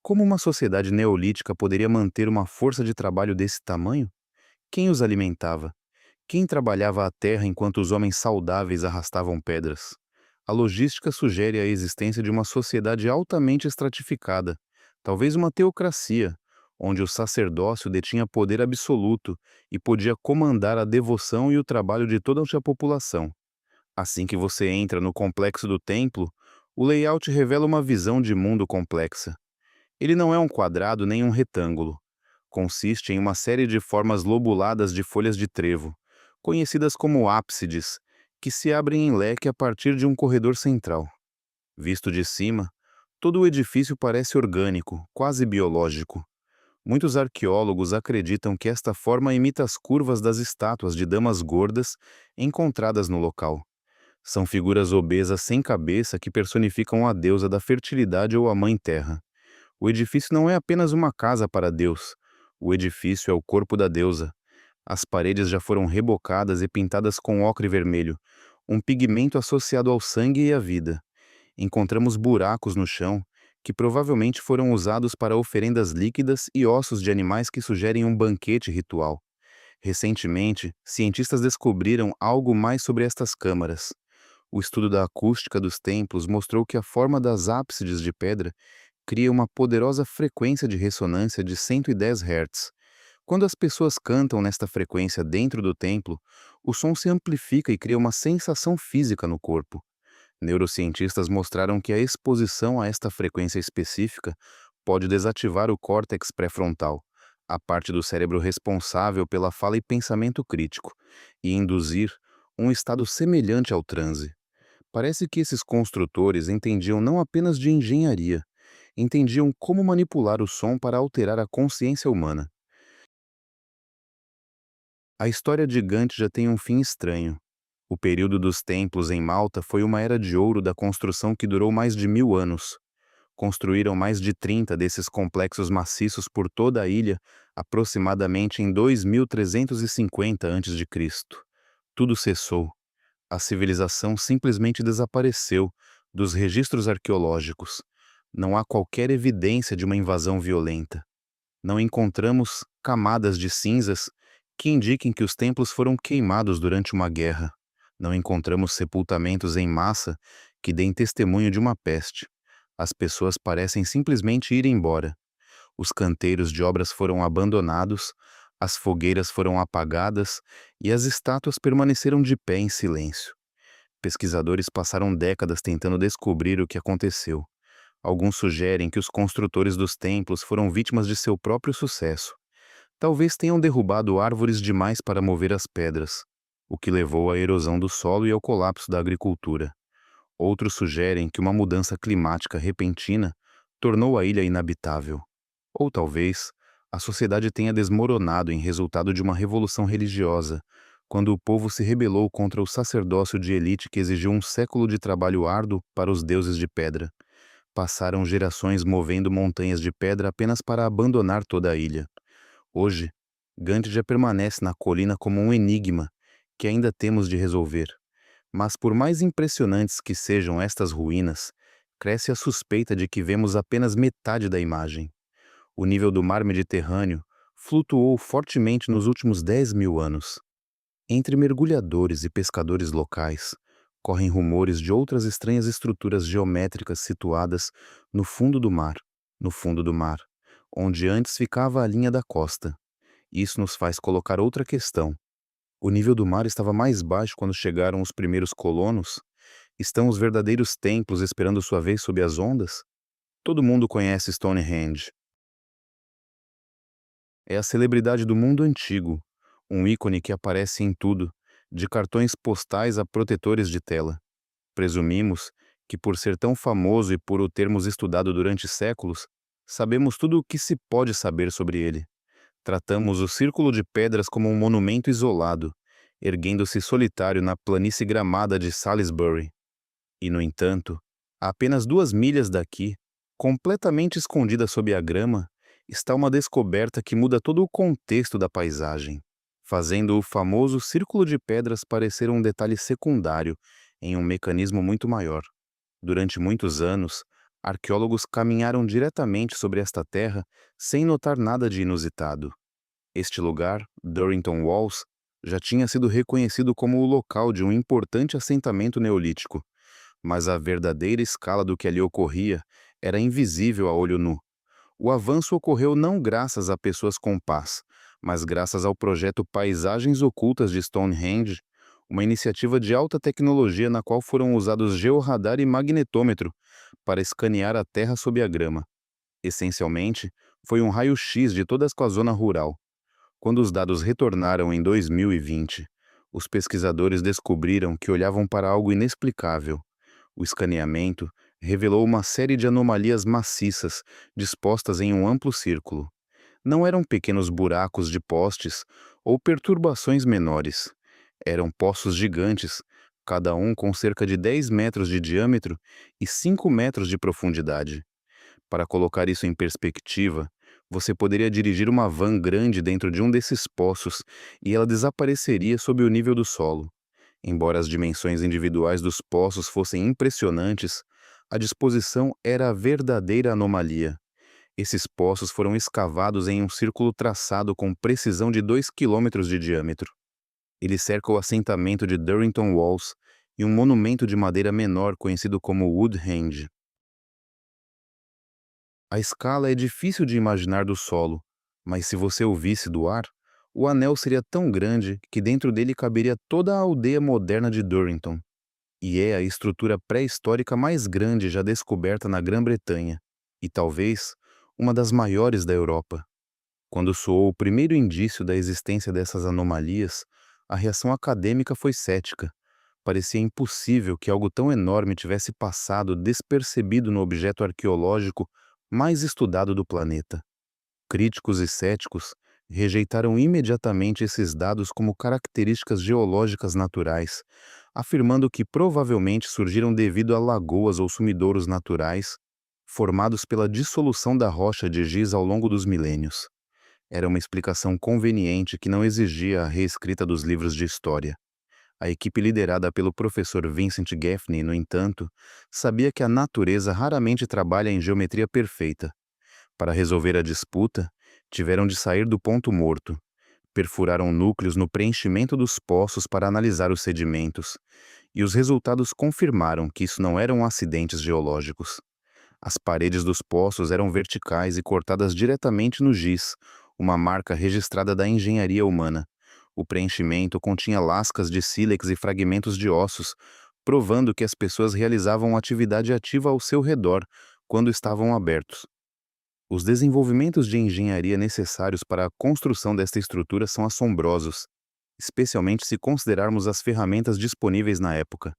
Como uma sociedade neolítica poderia manter uma força de trabalho desse tamanho? Quem os alimentava? Quem trabalhava a terra enquanto os homens saudáveis arrastavam pedras? A logística sugere a existência de uma sociedade altamente estratificada, talvez uma teocracia, onde o sacerdócio detinha poder absoluto e podia comandar a devoção e o trabalho de toda a população. Assim que você entra no complexo do templo, o layout revela uma visão de mundo complexa. Ele não é um quadrado nem um retângulo. Consiste em uma série de formas lobuladas de folhas de trevo, conhecidas como ápsides, que se abrem em leque a partir de um corredor central. Visto de cima, todo o edifício parece orgânico, quase biológico. Muitos arqueólogos acreditam que esta forma imita as curvas das estátuas de damas gordas encontradas no local. São figuras obesas sem cabeça que personificam a deusa da fertilidade ou a Mãe Terra. O edifício não é apenas uma casa para Deus. O edifício é o corpo da deusa. As paredes já foram rebocadas e pintadas com ocre vermelho, um pigmento associado ao sangue e à vida. Encontramos buracos no chão, que provavelmente foram usados para oferendas líquidas e ossos de animais que sugerem um banquete ritual. Recentemente, cientistas descobriram algo mais sobre estas câmaras. O estudo da acústica dos templos mostrou que a forma das ábsides de pedra cria uma poderosa frequência de ressonância de 110 Hz. Quando as pessoas cantam nesta frequência dentro do templo, o som se amplifica e cria uma sensação física no corpo. Neurocientistas mostraram que a exposição a esta frequência específica pode desativar o córtex pré-frontal, a parte do cérebro responsável pela fala e pensamento crítico, e induzir um estado semelhante ao transe. Parece que esses construtores entendiam não apenas de engenharia, entendiam como manipular o som para alterar a consciência humana. A história de Gant já tem um fim estranho. O período dos templos em Malta foi uma era de ouro da construção que durou mais de 1000 anos. Construíram mais de 30 desses complexos maciços por toda a ilha, aproximadamente em 2350 a.C. Tudo cessou. A civilização simplesmente desapareceu dos registros arqueológicos. Não há qualquer evidência de uma invasão violenta. Não encontramos camadas de cinzas que indiquem que os templos foram queimados durante uma guerra. Não encontramos sepultamentos em massa que deem testemunho de uma peste. As pessoas parecem simplesmente ir embora. Os canteiros de obras foram abandonados, as fogueiras foram apagadas e as estátuas permaneceram de pé em silêncio. Pesquisadores passaram décadas tentando descobrir o que aconteceu. Alguns sugerem que os construtores dos templos foram vítimas de seu próprio sucesso. Talvez tenham derrubado árvores demais para mover as pedras, o que levou à erosão do solo e ao colapso da agricultura. Outros sugerem que uma mudança climática repentina tornou a ilha inabitável. Ou talvez a sociedade tenha desmoronado em resultado de uma revolução religiosa, quando o povo se rebelou contra o sacerdócio de elite que exigiu um século de trabalho árduo para os deuses de pedra. Passaram gerações movendo montanhas de pedra apenas para abandonar toda a ilha. Hoje, Gandhi já permanece na colina como um enigma que ainda temos de resolver. Mas por mais impressionantes que sejam estas ruínas, cresce a suspeita de que vemos apenas metade da imagem. O nível do mar Mediterrâneo flutuou fortemente nos últimos 10.000 anos. Entre mergulhadores e pescadores locais, correm rumores de outras estranhas estruturas geométricas situadas no fundo do mar, onde antes ficava a linha da costa. Isso nos faz colocar outra questão. O nível do mar estava mais baixo quando chegaram os primeiros colonos? Estão os verdadeiros templos esperando sua vez sob as ondas? Todo mundo conhece Stonehenge. É a celebridade do mundo antigo, um ícone que aparece em tudo, de cartões postais a protetores de tela. Presumimos que, por ser tão famoso e por o termos estudado durante séculos, sabemos tudo o que se pode saber sobre ele. Tratamos o Círculo de Pedras como um monumento isolado, erguendo-se solitário na planície gramada de Salisbury. E, no entanto, a apenas 2 milhas daqui, completamente escondida sob a grama, está uma descoberta que muda todo o contexto da paisagem, fazendo o famoso Círculo de Pedras parecer um detalhe secundário em um mecanismo muito maior. Durante muitos anos, arqueólogos caminharam diretamente sobre esta terra sem notar nada de inusitado. Este lugar, Durrington Walls, já tinha sido reconhecido como o local de um importante assentamento neolítico, mas a verdadeira escala do que ali ocorria era invisível a olho nu. O avanço ocorreu não graças a pessoas com pás, mas graças ao projeto Paisagens Ocultas de Stonehenge, uma iniciativa de alta tecnologia na qual foram usados georradar e magnetômetro para escanear a terra sob a grama. Essencialmente, foi um raio-x de toda a zona rural. Quando os dados retornaram em 2020, os pesquisadores descobriram que olhavam para algo inexplicável. O escaneamento revelou uma série de anomalias maciças dispostas em um amplo círculo. Não eram pequenos buracos de postes ou perturbações menores. Eram poços gigantes, cada um com cerca de 10 metros de diâmetro e 5 metros de profundidade. Para colocar isso em perspectiva, você poderia dirigir uma van grande dentro de um desses poços e ela desapareceria sob o nível do solo. Embora as dimensões individuais dos poços fossem impressionantes, a disposição era a verdadeira anomalia. Esses poços foram escavados em um círculo traçado com precisão de 2 quilômetros de diâmetro. Ele cerca o assentamento de Durrington Walls e um monumento de madeira menor conhecido como Woodhenge. A escala é difícil de imaginar do solo, mas se você o visse do ar, o anel seria tão grande que dentro dele caberia toda a aldeia moderna de Durrington. E é a estrutura pré-histórica mais grande já descoberta na Grã-Bretanha, e talvez uma das maiores da Europa. Quando soou o primeiro indício da existência dessas anomalias, a reação acadêmica foi cética. Parecia impossível que algo tão enorme tivesse passado despercebido no objeto arqueológico mais estudado do planeta. Críticos e céticos rejeitaram imediatamente esses dados como características geológicas naturais, afirmando que provavelmente surgiram devido a lagoas ou sumidouros naturais, formados pela dissolução da rocha de giz ao longo dos milênios. Era uma explicação conveniente que não exigia a reescrita dos livros de história. A equipe liderada pelo professor Vincent Gaffney, no entanto, sabia que a natureza raramente trabalha em geometria perfeita. Para resolver a disputa, tiveram de sair do ponto morto. Perfuraram núcleos no preenchimento dos poços para analisar os sedimentos, e os resultados confirmaram que isso não eram acidentes geológicos. As paredes dos poços eram verticais e cortadas diretamente no giz, uma marca registrada da engenharia humana. O preenchimento continha lascas de sílex e fragmentos de ossos, provando que as pessoas realizavam atividade ativa ao seu redor quando estavam abertos. Os desenvolvimentos de engenharia necessários para a construção desta estrutura são assombrosos, especialmente se considerarmos as ferramentas disponíveis na época.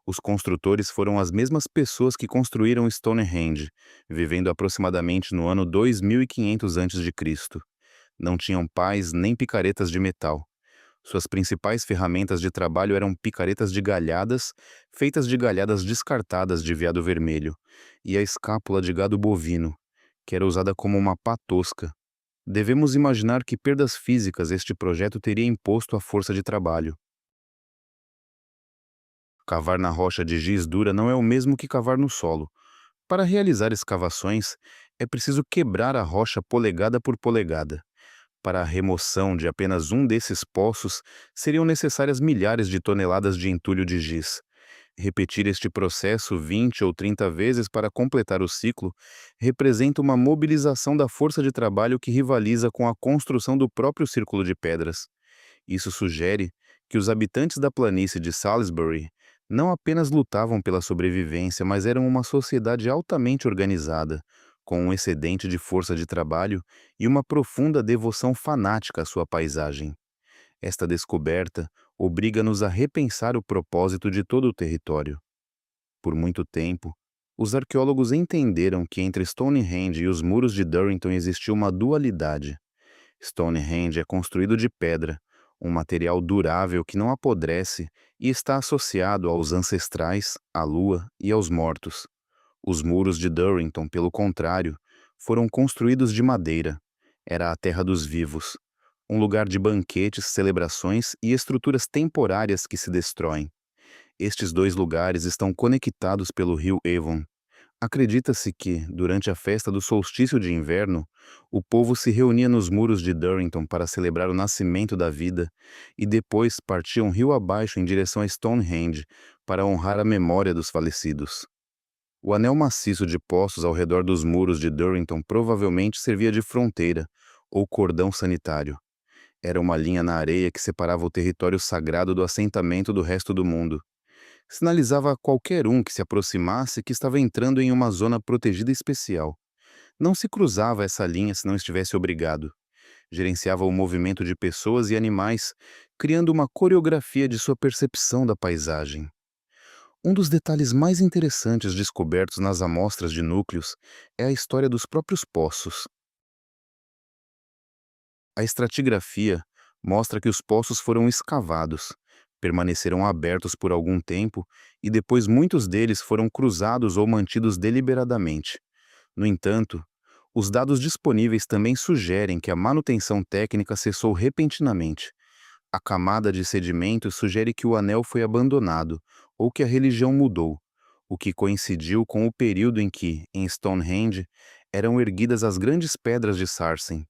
Os construtores foram as mesmas pessoas que construíram Stonehenge, vivendo aproximadamente no ano 2500 a.C. Não tinham pás nem picaretas de metal. Suas principais ferramentas de trabalho eram picaretas de galhadas, feitas de galhadas descartadas de veado vermelho, e a escápula de gado bovino, que era usada como uma pá tosca. Devemos imaginar que perdas físicas este projeto teria imposto à força de trabalho. Cavar na rocha de giz dura não é o mesmo que cavar no solo. Para realizar escavações, é preciso quebrar a rocha polegada por polegada. Para a remoção de apenas um desses poços, seriam necessárias milhares de toneladas de entulho de giz. Repetir este processo 20 ou 30 vezes para completar o ciclo representa uma mobilização da força de trabalho que rivaliza com a construção do próprio círculo de pedras. Isso sugere que os habitantes da planície de Salisbury não apenas lutavam pela sobrevivência, mas eram uma sociedade altamente organizada, com um excedente de força de trabalho e uma profunda devoção fanática à sua paisagem. Esta descoberta obriga-nos a repensar o propósito de todo o território. Por muito tempo, os arqueólogos entenderam que entre Stonehenge e os muros de Durrington existia uma dualidade. Stonehenge é construído de pedra, um material durável que não apodrece e está associado aos ancestrais, à lua e aos mortos. Os muros de Durrington, pelo contrário, foram construídos de madeira. Era a terra dos vivos, um lugar de banquetes, celebrações e estruturas temporárias que se destroem. Estes dois lugares estão conectados pelo rio Avon. Acredita-se que, durante a festa do solstício de inverno, o povo se reunia nos muros de Durrington para celebrar o nascimento da vida e depois partiam rio abaixo em direção a Stonehenge para honrar a memória dos falecidos. O anel maciço de poços ao redor dos muros de Durrington provavelmente servia de fronteira ou cordão sanitário. Era uma linha na areia que separava o território sagrado do assentamento do resto do mundo. Sinalizava a qualquer um que se aproximasse que estava entrando em uma zona protegida especial. Não se cruzava essa linha se não estivesse obrigado. Gerenciava o movimento de pessoas e animais, criando uma coreografia de sua percepção da paisagem. Um dos detalhes mais interessantes descobertos nas amostras de núcleos é a história dos próprios poços. A estratigrafia mostra que os poços foram escavados, permaneceram abertos por algum tempo e depois muitos deles foram cruzados ou mantidos deliberadamente. No entanto, os dados disponíveis também sugerem que a manutenção técnica cessou repentinamente. A camada de sedimentos sugere que o anel foi abandonado ou que a religião mudou, o que coincidiu com o período em que, em Stonehenge, eram erguidas as grandes pedras de Sarsen.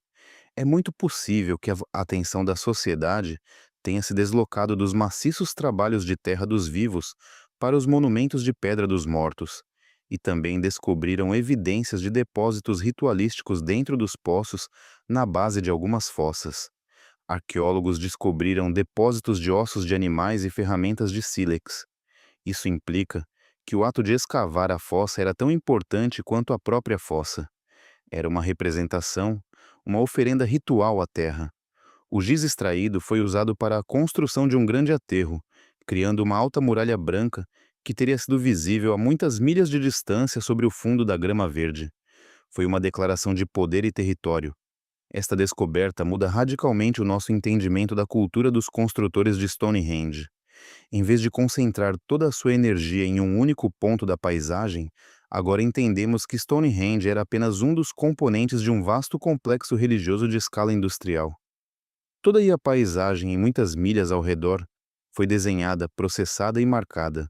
É muito possível que a atenção da sociedade tenha se deslocado dos maciços trabalhos de terra dos vivos para os monumentos de pedra dos mortos, e também descobriram evidências de depósitos ritualísticos dentro dos poços na base de algumas fossas. Arqueólogos descobriram depósitos de ossos de animais e ferramentas de sílex. Isso implica que o ato de escavar a fossa era tão importante quanto a própria fossa. Era uma representação, uma oferenda ritual à terra. O giz extraído foi usado para a construção de um grande aterro, criando uma alta muralha branca que teria sido visível a muitas milhas de distância sobre o fundo da grama verde. Foi uma declaração de poder e território. Esta descoberta muda radicalmente o nosso entendimento da cultura dos construtores de Stonehenge. Em vez de concentrar toda a sua energia em um único ponto da paisagem, agora entendemos que Stonehenge era apenas um dos componentes de um vasto complexo religioso de escala industrial. Toda a paisagem em muitas milhas ao redor foi desenhada, processada e marcada.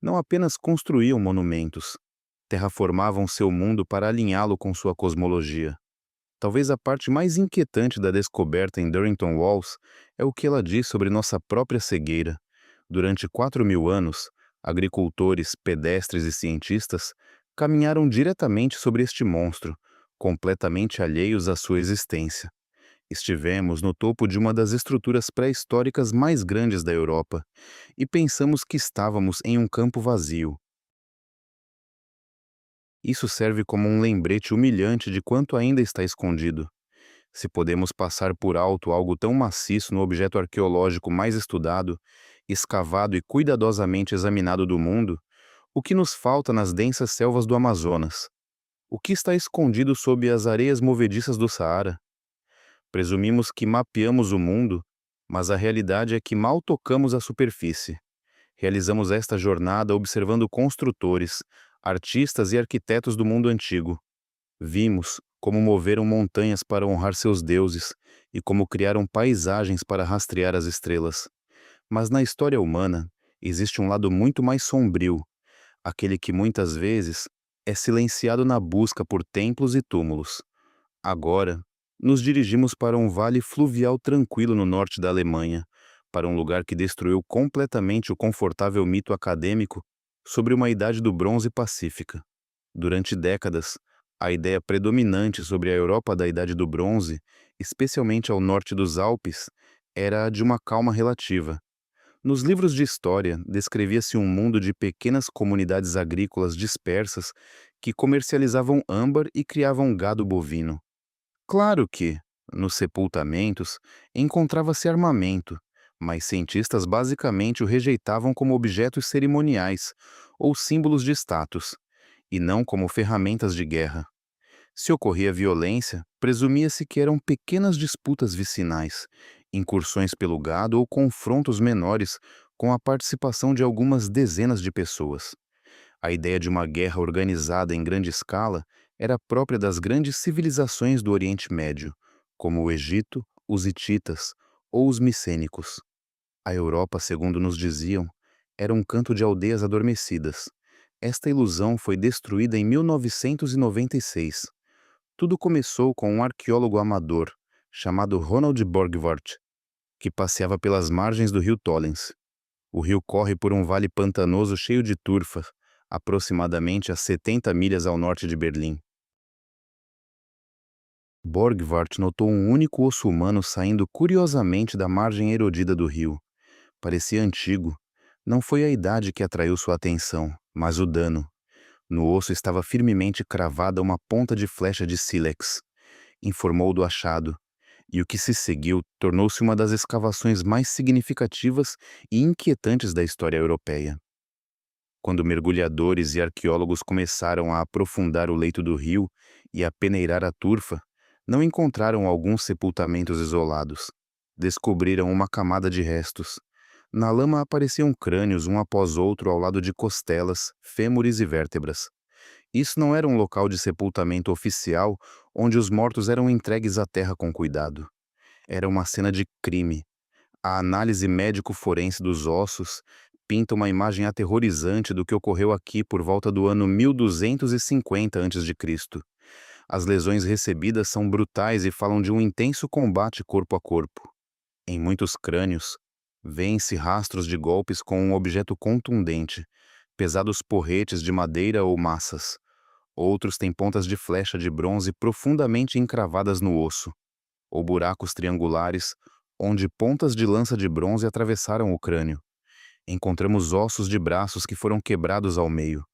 Não apenas construíam monumentos, terraformavam seu mundo para alinhá-lo com sua cosmologia. Talvez a parte mais inquietante da descoberta em Durrington Walls é o que ela diz sobre nossa própria cegueira. Durante 4.000 anos, agricultores, pedestres e cientistas caminharam diretamente sobre este monstro, completamente alheios à sua existência. Estivemos no topo de uma das estruturas pré-históricas mais grandes da Europa e pensamos que estávamos em um campo vazio. Isso serve como um lembrete humilhante de quanto ainda está escondido. Se podemos passar por alto algo tão maciço no objeto arqueológico mais estudado, escavado e cuidadosamente examinado do mundo, o que nos falta nas densas selvas do Amazonas? O que está escondido sob as areias movediças do Saara? Presumimos que mapeamos o mundo, mas a realidade é que mal tocamos a superfície. Realizamos esta jornada observando construtores, artistas e arquitetos do mundo antigo. Vimos como moveram montanhas para honrar seus deuses e como criaram paisagens para rastrear as estrelas. Mas na história humana, existe um lado muito mais sombrio, aquele que muitas vezes é silenciado na busca por templos e túmulos. Agora, nos dirigimos para um vale fluvial tranquilo no norte da Alemanha, para um lugar que destruiu completamente o confortável mito acadêmico sobre uma idade do bronze pacífica. Durante décadas, a ideia predominante sobre a Europa da Idade do Bronze, especialmente ao norte dos Alpes, era a de uma calma relativa. Nos livros de história, descrevia-se um mundo de pequenas comunidades agrícolas dispersas que comercializavam âmbar e criavam gado bovino. Claro que, nos sepultamentos, encontrava-se armamento, mas cientistas basicamente o rejeitavam como objetos cerimoniais ou símbolos de status, e não como ferramentas de guerra. Se ocorria violência, presumia-se que eram pequenas disputas vicinais, incursões pelo gado ou confrontos menores com a participação de algumas dezenas de pessoas. A ideia de uma guerra organizada em grande escala era própria das grandes civilizações do Oriente Médio, como o Egito, os hititas ou os micênicos. A Europa, segundo nos diziam, era um canto de aldeias adormecidas. Esta ilusão foi destruída em 1996. Tudo começou com um arqueólogo amador, chamado Ronald Borgward, que passeava pelas margens do rio Tollens. O rio corre por um vale pantanoso cheio de turfa, aproximadamente a 70 milhas ao norte de Berlim. Borgward notou um único osso humano saindo curiosamente da margem erodida do rio. Parecia antigo. Não foi a idade que atraiu sua atenção, mas o dano. No osso estava firmemente cravada uma ponta de flecha de sílex. Informou do achado, e o que se seguiu tornou-se uma das escavações mais significativas e inquietantes da história europeia. Quando mergulhadores e arqueólogos começaram a aprofundar o leito do rio e a peneirar a turfa, não encontraram alguns sepultamentos isolados. Descobriram uma camada de restos. Na lama apareciam crânios um após outro ao lado de costelas, fêmures e vértebras. Isso não era um local de sepultamento oficial onde os mortos eram entregues à terra com cuidado. Era uma cena de crime. A análise médico-forense dos ossos pinta uma imagem aterrorizante do que ocorreu aqui por volta do ano 1250 a.C. As lesões recebidas são brutais e falam de um intenso combate corpo a corpo. Em muitos crânios, vêem-se rastros de golpes com um objeto contundente, pesados porretes de madeira ou massas. Outros têm pontas de flecha de bronze profundamente encravadas no osso, ou buracos triangulares, onde pontas de lança de bronze atravessaram o crânio. Encontramos ossos de braços que foram quebrados ao meio,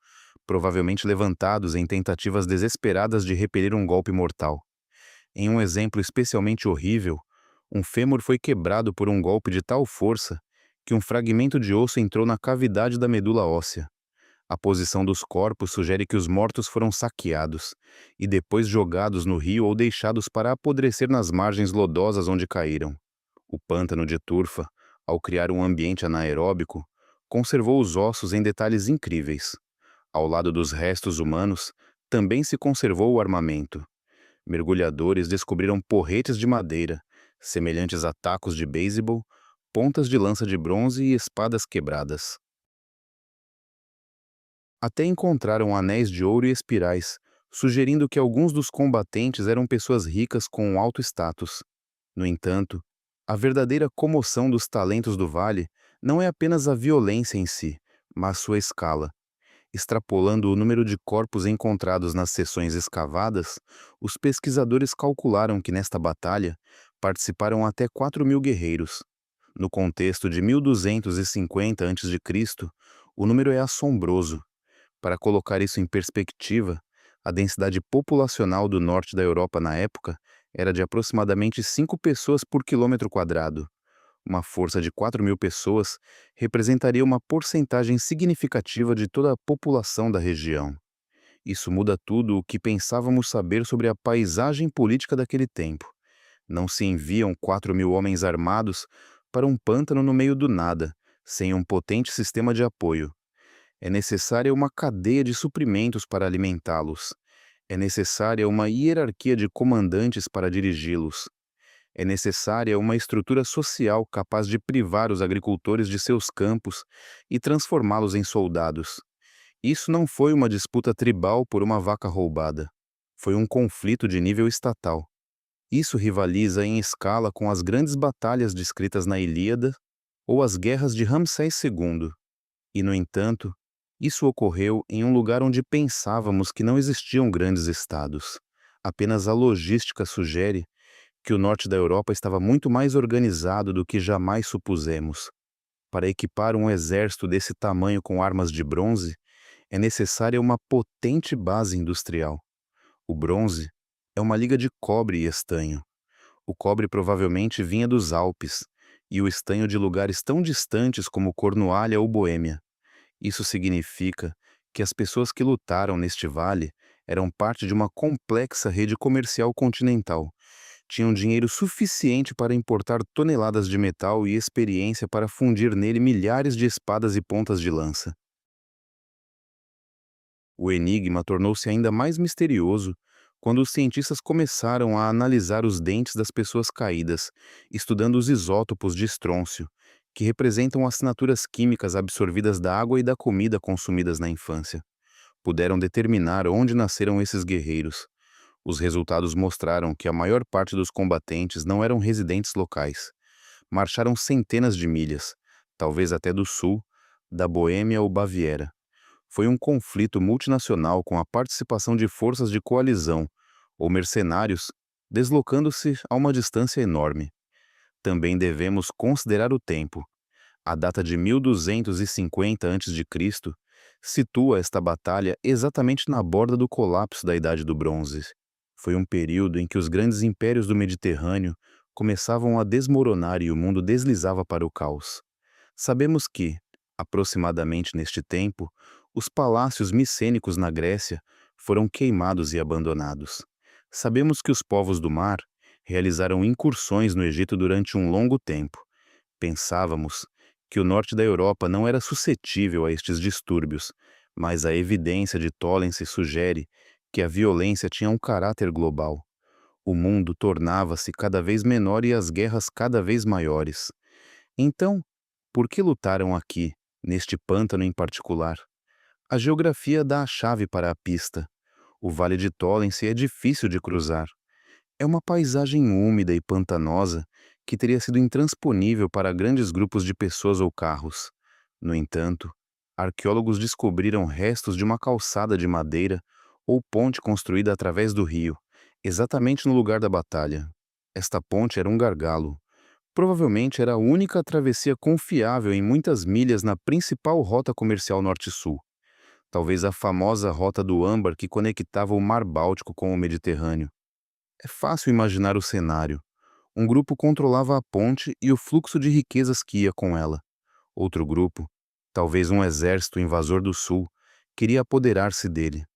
provavelmente levantados em tentativas desesperadas de repelir um golpe mortal. Em um exemplo especialmente horrível, um fêmur foi quebrado por um golpe de tal força que um fragmento de osso entrou na cavidade da medula óssea. A posição dos corpos sugere que os mortos foram saqueados e depois jogados no rio ou deixados para apodrecer nas margens lodosas onde caíram. O pântano de turfa, ao criar um ambiente anaeróbico, conservou os ossos em detalhes incríveis. Ao lado dos restos humanos, também se conservou o armamento. Mergulhadores descobriram porretes de madeira, semelhantes a tacos de beisebol, pontas de lança de bronze e espadas quebradas. Até encontraram anéis de ouro e espirais, sugerindo que alguns dos combatentes eram pessoas ricas com um alto status. No entanto, a verdadeira comoção dos talentos do Vale não é apenas a violência em si, mas sua escala. Extrapolando o número de corpos encontrados nas seções escavadas, os pesquisadores calcularam que nesta batalha participaram até 4.000 guerreiros. No contexto de 1250 a.C., o número é assombroso. Para colocar isso em perspectiva, A densidade populacional do norte da Europa na época era de aproximadamente 5 pessoas por quilômetro quadrado. Uma força de 4.000 pessoas representaria uma porcentagem significativa de toda a população da região. Isso muda tudo o que pensávamos saber sobre a paisagem política daquele tempo. Não se enviam 4.000 homens armados para um pântano no meio do nada, sem um potente sistema de apoio. É necessária uma cadeia de suprimentos para alimentá-los. É necessária uma hierarquia de comandantes para dirigi-los. É necessária uma estrutura social capaz de privar os agricultores de seus campos e transformá-los em soldados. Isso não foi uma disputa tribal por uma vaca roubada. Foi um conflito de nível estatal. Isso rivaliza em escala com as grandes batalhas descritas na Ilíada ou as guerras de Ramsés II. E, no entanto, isso ocorreu em um lugar onde pensávamos que não existiam grandes estados. Apenas a logística sugere que o norte da Europa estava muito mais organizado do que jamais supusemos. Para equipar um exército desse tamanho com armas de bronze, é necessária uma potente base industrial. O bronze é uma liga de cobre e estanho. O cobre provavelmente vinha dos Alpes, e o estanho de lugares tão distantes como Cornualha ou Boêmia. Isso significa que as pessoas que lutaram neste vale eram parte de uma complexa rede comercial continental. Tinham dinheiro suficiente para importar toneladas de metal e experiência para fundir nele milhares de espadas e pontas de lança. O enigma tornou-se ainda mais misterioso quando os cientistas começaram a analisar os dentes das pessoas caídas, estudando os isótopos de estrôncio, que representam assinaturas químicas absorvidas da água e da comida consumidas na infância. Puderam determinar onde nasceram esses guerreiros. Os resultados mostraram que a maior parte dos combatentes não eram residentes locais. Marcharam centenas de milhas, talvez até do sul, da Boêmia ou Baviera. Foi um conflito multinacional com a participação de forças de coalizão, ou mercenários, deslocando-se a uma distância enorme. Também devemos considerar o tempo. A data de 1250 a.C. situa esta batalha exatamente na borda do colapso da Idade do Bronze. Foi um período em que os grandes impérios do Mediterrâneo começavam a desmoronar e o mundo deslizava para o caos. Sabemos que, aproximadamente neste tempo, os palácios micênicos na Grécia foram queimados e abandonados. Sabemos que os povos do mar realizaram incursões no Egito durante um longo tempo. Pensávamos que o norte da Europa não era suscetível a estes distúrbios, mas a evidência de Tollensy sugere que a violência tinha um caráter global. O mundo tornava-se cada vez menor e as guerras cada vez maiores. Então, por que lutaram aqui, neste pântano em particular? A geografia dá a chave para a pista. O Vale de Tollensy é difícil de cruzar. É uma paisagem úmida e pantanosa que teria sido intransponível para grandes grupos de pessoas ou carros. No entanto, arqueólogos descobriram restos de uma calçada de madeira ou ponte construída através do rio, exatamente no lugar da batalha. Esta ponte era um gargalo. Provavelmente era a única travessia confiável em muitas milhas na principal rota comercial norte-sul. Talvez a famosa Rota do Âmbar que conectava o Mar Báltico com o Mediterrâneo. É fácil imaginar o cenário. Um grupo controlava a ponte e o fluxo de riquezas que ia com ela. Outro grupo, talvez um exército invasor do sul, queria apoderar-se dele.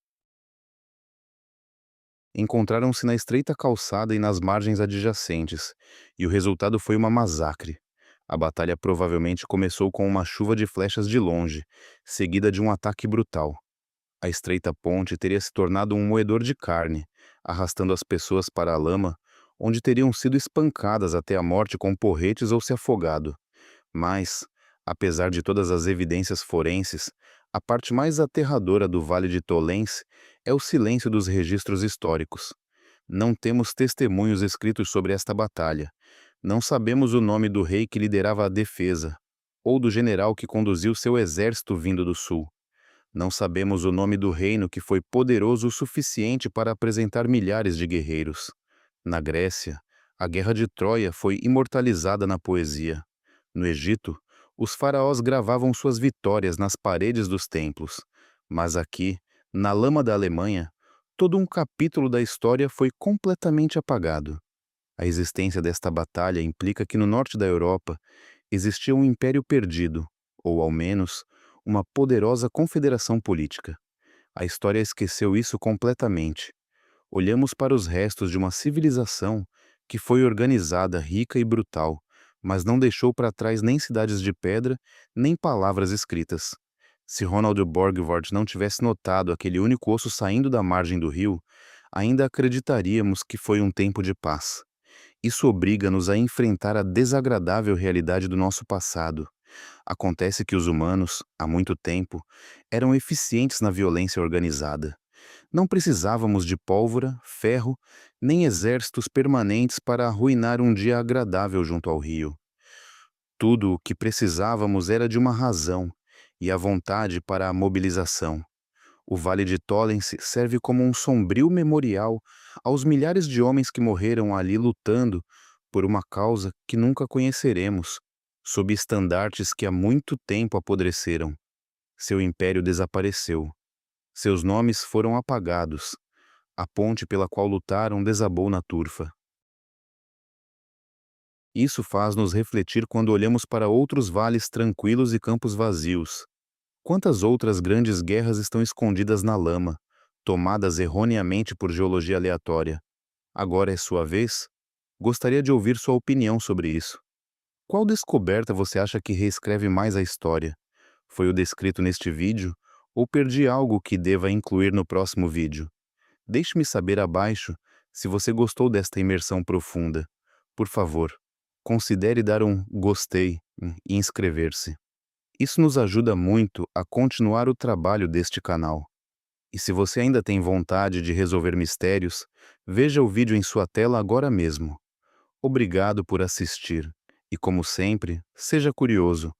Encontraram-se na estreita calçada e nas margens adjacentes, e o resultado foi uma massacre. A batalha provavelmente começou com uma chuva de flechas de longe, seguida de um ataque brutal. A estreita ponte teria se tornado um moedor de carne, arrastando as pessoas para a lama, onde teriam sido espancadas até a morte com porretes ou se afogado. Mas, apesar de todas as evidências forenses, a parte mais aterradora do Vale de Tollensy é o silêncio dos registros históricos. Não temos testemunhos escritos sobre esta batalha. Não sabemos o nome do rei que liderava a defesa, ou do general que conduziu seu exército vindo do sul. Não sabemos o nome do reino que foi poderoso o suficiente para apresentar milhares de guerreiros. Na Grécia, a Guerra de Troia foi imortalizada na poesia. No Egito, os faraós gravavam suas vitórias nas paredes dos templos. Mas aqui, na lama da Alemanha, todo um capítulo da história foi completamente apagado. A existência desta batalha implica que no norte da Europa existia um império perdido, ou ao menos, uma poderosa confederação política. A história esqueceu isso completamente. Olhamos para os restos de uma civilização que foi organizada, rica e brutal, mas não deixou para trás nem cidades de pedra, nem palavras escritas. Se Ronald Borgward não tivesse notado aquele único osso saindo da margem do rio, ainda acreditaríamos que foi um tempo de paz. Isso obriga-nos a enfrentar a desagradável realidade do nosso passado. Acontece que os humanos, há muito tempo, eram eficientes na violência organizada. Não precisávamos de pólvora, ferro, nem exércitos permanentes para arruinar um dia agradável junto ao rio. Tudo o que precisávamos era de uma razão e a vontade para a mobilização. O Vale de Tollens serve como um sombrio memorial aos milhares de homens que morreram ali lutando por uma causa que nunca conheceremos, sob estandartes que há muito tempo apodreceram. Seu império desapareceu. Seus nomes foram apagados. A ponte pela qual lutaram desabou na turfa. Isso faz-nos refletir quando olhamos para outros vales tranquilos e campos vazios. Quantas outras grandes guerras estão escondidas na lama, tomadas erroneamente por geologia aleatória? Agora é sua vez? Gostaria de ouvir sua opinião sobre isso. Qual descoberta você acha que reescreve mais a história? Foi o descrito neste vídeo? Ou perdi algo que deva incluir no próximo vídeo? Deixe-me saber abaixo se você gostou desta imersão profunda. Por favor, considere dar um gostei e inscrever-se. Isso nos ajuda muito a continuar o trabalho deste canal. E se você ainda tem vontade de resolver mistérios, veja o vídeo em sua tela agora mesmo. Obrigado por assistir. E como sempre, seja curioso.